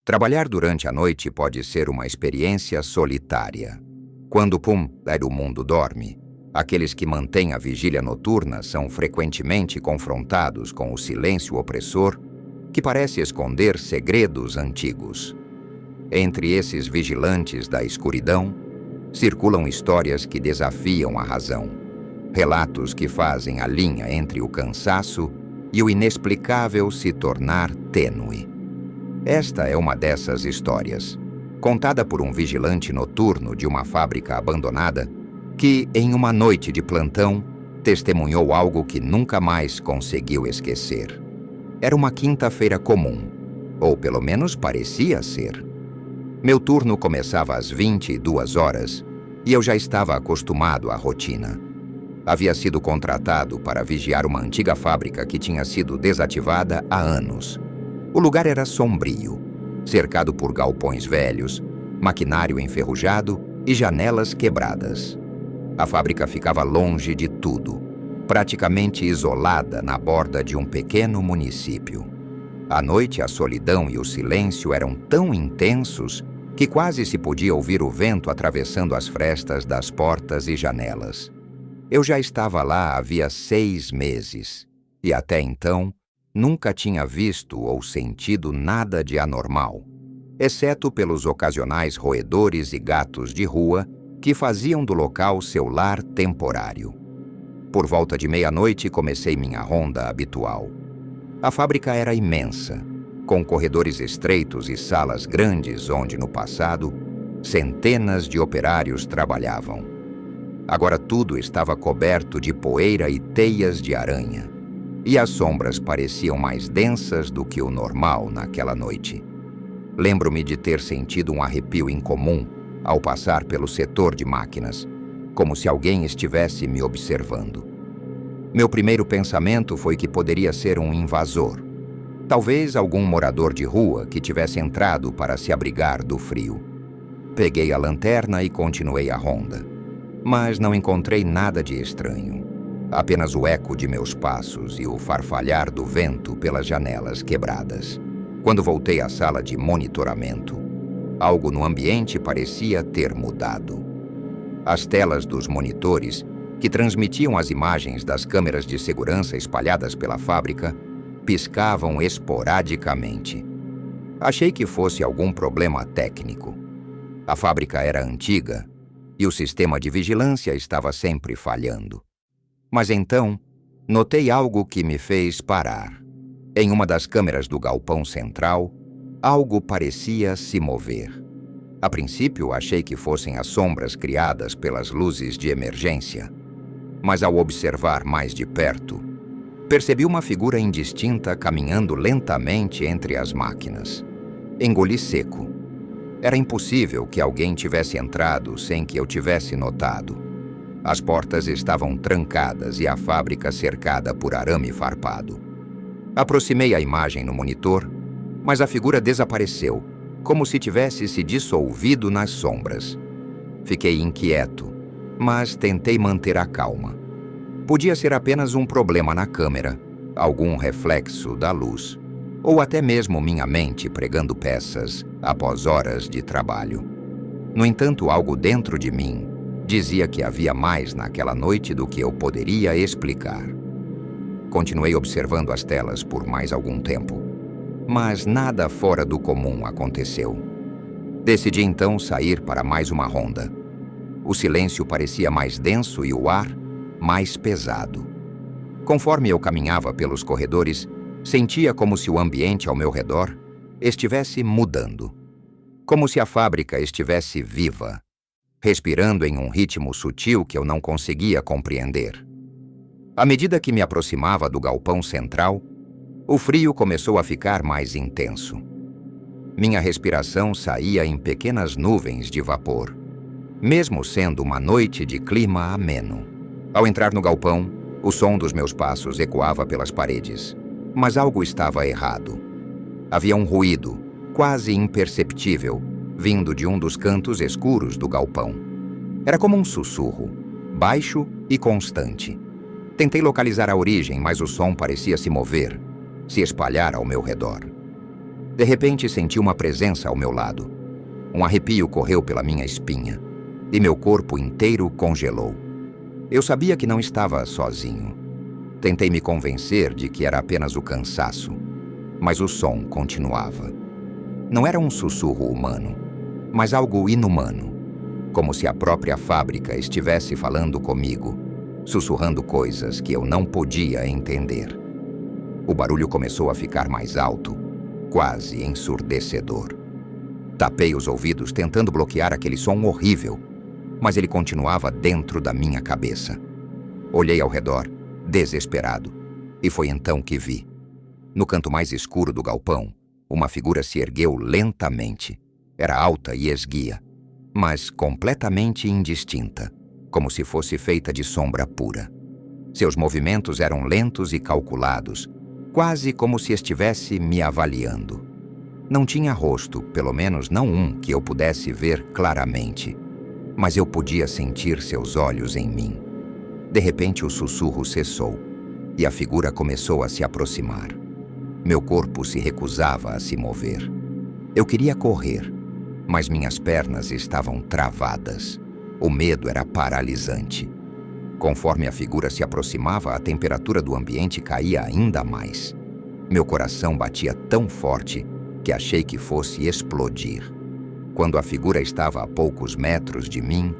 Trabalhar durante a noite pode ser uma experiência solitária. Quando o mundo dorme, aqueles que mantêm a vigília noturna são frequentemente confrontados com o silêncio opressor que parece esconder segredos antigos. Entre esses vigilantes da escuridão, circulam histórias que desafiam a razão, relatos que fazem a linha entre o cansaço e o inexplicável se tornar tênue. Esta é uma dessas histórias, contada por um vigilante noturno de uma fábrica abandonada que, em uma noite de plantão, testemunhou algo que nunca mais conseguiu esquecer. Era uma quinta-feira comum, ou pelo menos parecia ser. Meu turno começava às 22 horas e eu já estava acostumado à rotina. Havia sido contratado para vigiar uma antiga fábrica que tinha sido desativada há anos. O lugar era sombrio, cercado por galpões velhos, maquinário enferrujado e janelas quebradas. A fábrica ficava longe de tudo, praticamente isolada na borda de um pequeno município. À noite, a solidão e o silêncio eram tão intensos que quase se podia ouvir o vento atravessando as frestas das portas e janelas. Eu já estava lá havia 6 meses, e até então nunca tinha visto ou sentido nada de anormal, exceto pelos ocasionais roedores e gatos de rua que faziam do local seu lar temporário. Por volta de meia-noite comecei minha ronda habitual. A fábrica era imensa, com corredores estreitos e salas grandes onde, no passado, centenas de operários trabalhavam. Agora tudo estava coberto de poeira e teias de aranha, e as sombras pareciam mais densas do que o normal naquela noite. Lembro-me de ter sentido um arrepio incomum ao passar pelo setor de máquinas, como se alguém estivesse me observando. Meu primeiro pensamento foi que poderia ser um invasor, talvez algum morador de rua que tivesse entrado para se abrigar do frio. Peguei a lanterna e continuei a ronda, mas não encontrei nada de estranho. Apenas o eco de meus passos e o farfalhar do vento pelas janelas quebradas. Quando voltei à sala de monitoramento, algo no ambiente parecia ter mudado. As telas dos monitores, que transmitiam as imagens das câmeras de segurança espalhadas pela fábrica, piscavam esporadicamente. Achei que fosse algum problema técnico. A fábrica era antiga e o sistema de vigilância estava sempre falhando. Mas então, notei algo que me fez parar. Em uma das câmeras do galpão central, algo parecia se mover. A princípio, achei que fossem as sombras criadas pelas luzes de emergência. Mas ao observar mais de perto, percebi uma figura indistinta caminhando lentamente entre as máquinas. Engoli seco. Era impossível que alguém tivesse entrado sem que eu tivesse notado. As portas estavam trancadas e a fábrica cercada por arame farpado. Aproximei a imagem no monitor, mas a figura desapareceu, como se tivesse se dissolvido nas sombras. Fiquei inquieto, mas tentei manter a calma. Podia ser apenas um problema na câmera, algum reflexo da luz, ou até mesmo minha mente pregando peças após horas de trabalho. No entanto, algo dentro de mim dizia que havia mais naquela noite do que eu poderia explicar. Continuei observando as telas por mais algum tempo, mas nada fora do comum aconteceu. Decidi então sair para mais uma ronda. O silêncio parecia mais denso e o ar mais pesado. Conforme eu caminhava pelos corredores, sentia como se o ambiente ao meu redor estivesse mudando. Como se a fábrica estivesse viva, respirando em um ritmo sutil que eu não conseguia compreender. À medida que me aproximava do galpão central, o frio começou a ficar mais intenso. Minha respiração saía em pequenas nuvens de vapor, mesmo sendo uma noite de clima ameno. Ao entrar no galpão, o som dos meus passos ecoava pelas paredes, mas algo estava errado. Havia um ruído, quase imperceptível, vindo de um dos cantos escuros do galpão. Era como um sussurro, baixo e constante. Tentei localizar a origem, mas o som parecia se mover, se espalhar ao meu redor. De repente senti uma presença ao meu lado. Um arrepio correu pela minha espinha e meu corpo inteiro congelou. Eu sabia que não estava sozinho. Tentei me convencer de que era apenas o cansaço, mas o som continuava. Não era um sussurro humano, mas algo inumano, como se a própria fábrica estivesse falando comigo, sussurrando coisas que eu não podia entender. O barulho começou a ficar mais alto, quase ensurdecedor. Tapei os ouvidos tentando bloquear aquele som horrível, mas ele continuava dentro da minha cabeça. Olhei ao redor, desesperado, e foi então que vi. No canto mais escuro do galpão, uma figura se ergueu lentamente. Era alta e esguia, mas completamente indistinta, como se fosse feita de sombra pura. Seus movimentos eram lentos e calculados, quase como se estivesse me avaliando. Não tinha rosto, pelo menos não um que eu pudesse ver claramente, mas eu podia sentir seus olhos em mim. De repente o sussurro cessou e a figura começou a se aproximar. Meu corpo se recusava a se mover. Eu queria correr, mas minhas pernas estavam travadas. O medo era paralisante. Conforme a figura se aproximava, a temperatura do ambiente caía ainda mais. Meu coração batia tão forte que achei que fosse explodir. Quando a figura estava a poucos metros de mim,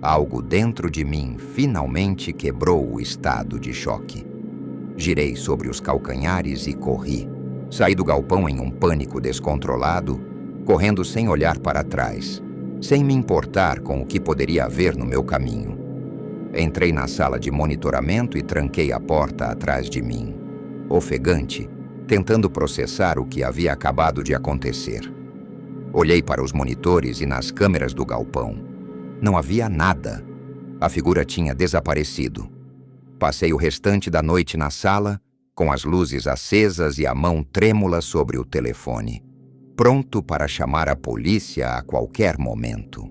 algo dentro de mim finalmente quebrou o estado de choque. Girei sobre os calcanhares e corri. Saí do galpão em um pânico descontrolado, correndo sem olhar para trás, sem me importar com o que poderia haver no meu caminho. Entrei na sala de monitoramento e tranquei a porta atrás de mim, ofegante, tentando processar o que havia acabado de acontecer. Olhei para os monitores e nas câmeras do galpão. Não havia nada. A figura tinha desaparecido. Passei o restante da noite na sala, com as luzes acesas e a mão trêmula sobre o telefone, pronto para chamar a polícia a qualquer momento.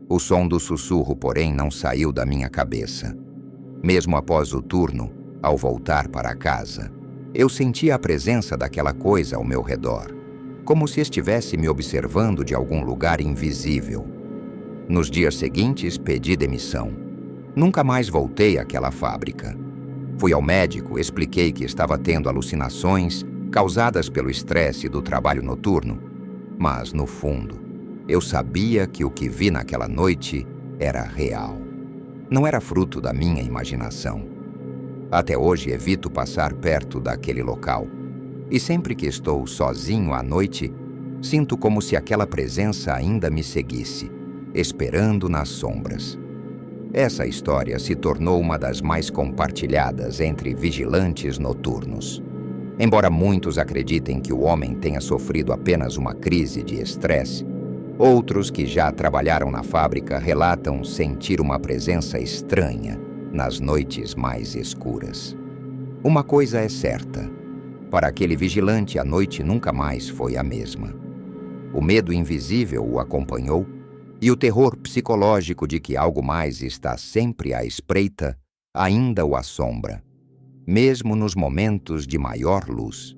O som do sussurro, porém, não saiu da minha cabeça. Mesmo após o turno, ao voltar para casa, eu sentia a presença daquela coisa ao meu redor, como se estivesse me observando de algum lugar invisível. Nos dias seguintes, pedi demissão. Nunca mais voltei àquela fábrica. Fui ao médico, expliquei que estava tendo alucinações causadas pelo estresse do trabalho noturno, mas, no fundo, eu sabia que o que vi naquela noite era real. Não era fruto da minha imaginação. Até hoje evito passar perto daquele local, e sempre que estou sozinho à noite, sinto como se aquela presença ainda me seguisse, esperando nas sombras. Essa história se tornou uma das mais compartilhadas entre vigilantes noturnos. Embora muitos acreditem que o homem tenha sofrido apenas uma crise de estresse, outros que já trabalharam na fábrica relatam sentir uma presença estranha nas noites mais escuras. Uma coisa é certa: para aquele vigilante, a noite nunca mais foi a mesma. O medo invisível o acompanhou, e o terror psicológico de que algo mais está sempre à espreita ainda o assombra, mesmo nos momentos de maior luz.